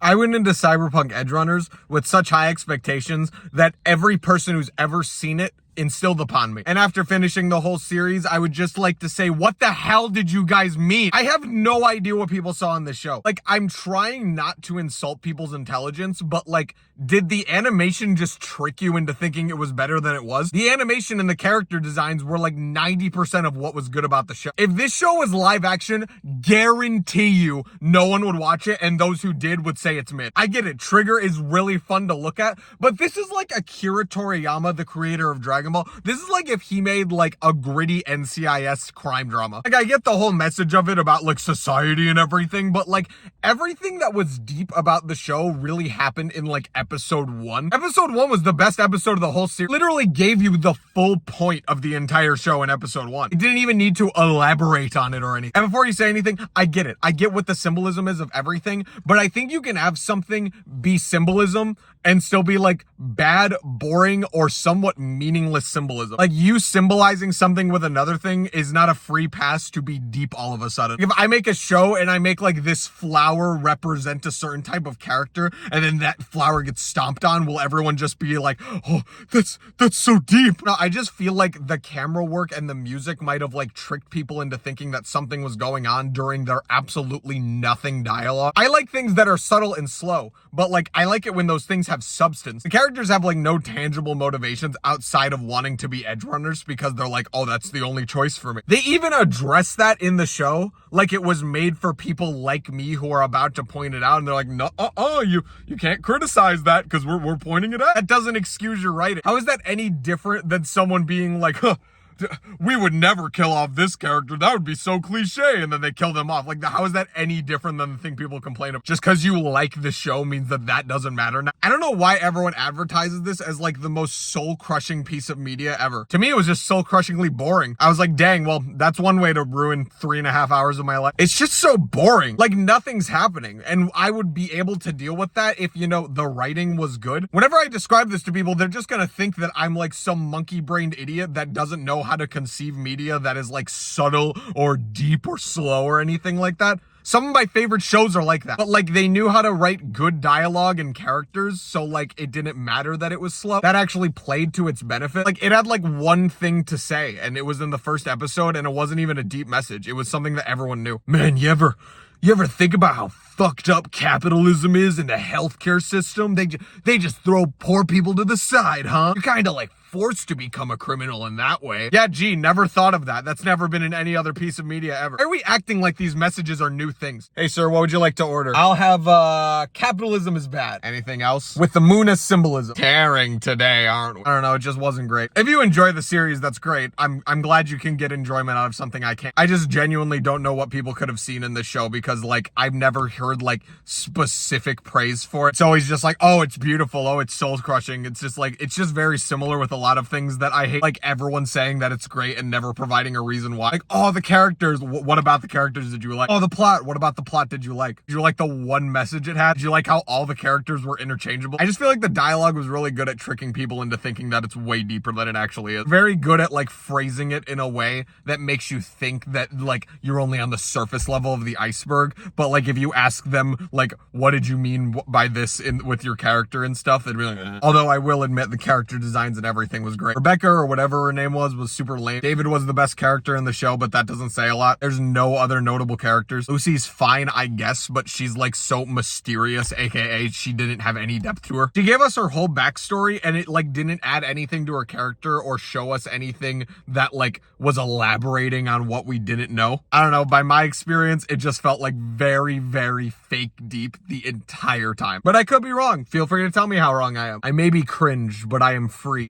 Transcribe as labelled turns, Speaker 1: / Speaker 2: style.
Speaker 1: I went into Cyberpunk Edgerunners with such high expectations that every person who's ever seen it instilled upon me. And after finishing the whole series, I would just like to say, what the hell did you guys mean? I have no idea what people saw in this show. Like, I'm trying not to insult people's intelligence, but like, did the animation just trick you into thinking it was better than it was? The animation and the character designs were like 90% of what was good about the show. If this show was live action, guarantee you no one would watch it, and those who did would say it's mid. I get it, Trigger is really fun to look at, but this is like Akira Toriyama, the creator of Dragon Ball. This is like if he made like a gritty NCIS crime drama. Like, I get the whole message of it about like society and everything, but like everything that was deep about the show really happened in like episode 1. Episode 1 was the best episode of the whole series. Literally gave you the full point of the entire show in episode 1. It didn't even need to elaborate on it or anything. And before you say anything, I get it. I get what the symbolism is of everything, but I think you can have something be symbolism and still be like bad, boring, or somewhat meaningless symbolism. Like, you symbolizing something with another thing is not a free pass to be deep all of a sudden. If I make a show and I make like this flower represent a certain type of character, and then that flower gets stomped on, will everyone just be like, oh, that's so deep? No, I just feel like the camera work and the music might have like tricked people into thinking that something was going on during their absolutely nothing dialogue. I like things that are subtle and slow, but like, I like it when those things have substance. The characters have like no tangible motivations outside of wanting to be edgerunners because they're like, oh, that's the only choice for me. They even address that in the show like it was made for people like me who are about to point it out, and they're like, no, you can't criticize that because we're pointing it out. That doesn't excuse your writing. How is that any different than someone being like, huh, we would never kill off this character, that would be so cliche, and then they kill them off? Like, how is that any different than the thing people complain about? Just because you like the show means that doesn't matter. Now, I don't know why everyone advertises this as like the most soul-crushing piece of media ever. To me, it was just soul-crushingly boring. I was like, dang, well, that's one way to ruin 3.5 hours of my life. It's just so boring. Like, nothing's happening, and I would be able to deal with that if, you know, the writing was good. Whenever I describe this to people, they're just gonna think that I'm like some monkey-brained idiot that doesn't know how to conceive media that is like subtle or deep or slow or anything like that. Some of my favorite shows are like that, but like, they knew how to write good dialogue and characters, so like, it didn't matter that it was slow. That actually played to its benefit. Like, it had like one thing to say, and it was in the first episode, and it wasn't even a deep message. It was something that everyone knew. Man, you ever think about how fucked up capitalism is in the healthcare system? They just throw poor people to the side, huh? You're kind of like forced to become a criminal in that way. Yeah, gee, never thought of that. That's never been in any other piece of media ever. Why are we acting like these messages are new things? Hey, sir, what would you like to order? I'll have, capitalism is bad. Anything else? With the moon as symbolism. Caring today, aren't we? I don't know, it just wasn't great. If you enjoy the series, that's great. I'm glad you can get enjoyment out of something I can't. I just genuinely don't know what people could have seen in this show, because like, I've never heard like specific praise for it. It's always just like, oh, it's beautiful, oh, it's soul crushing. It's just like, it's just very similar with a lot of things that I hate, like everyone saying that it's great and never providing a reason why. Like, oh, the characters, what about the characters did you like? Oh, the plot, what about the plot did you like? Did you like the one message it had? Did you like how all the characters were interchangeable? I just feel like the dialogue was really good at tricking people into thinking that it's way deeper than it actually is. Very good at like phrasing it in a way that makes you think that like you're only on the surface level of the iceberg, but like if you ask them like, what did you mean by this with your character and stuff, they'd be like, eh. Although I will admit the character designs and everything was great. Rebecca, or whatever her name was super lame. David was the best character in the show, but that doesn't say a lot. There's no other notable characters. Lucy's fine, I guess, but she's like so mysterious, aka she didn't have any depth to her. She gave us her whole backstory, and it like didn't add anything to her character or show us anything that like was elaborating on what we didn't know. I don't know, by my experience, it just felt like very, very fake deep the entire time. But I could be wrong. Feel free to tell me how wrong I am. I may be cringe, but I am free.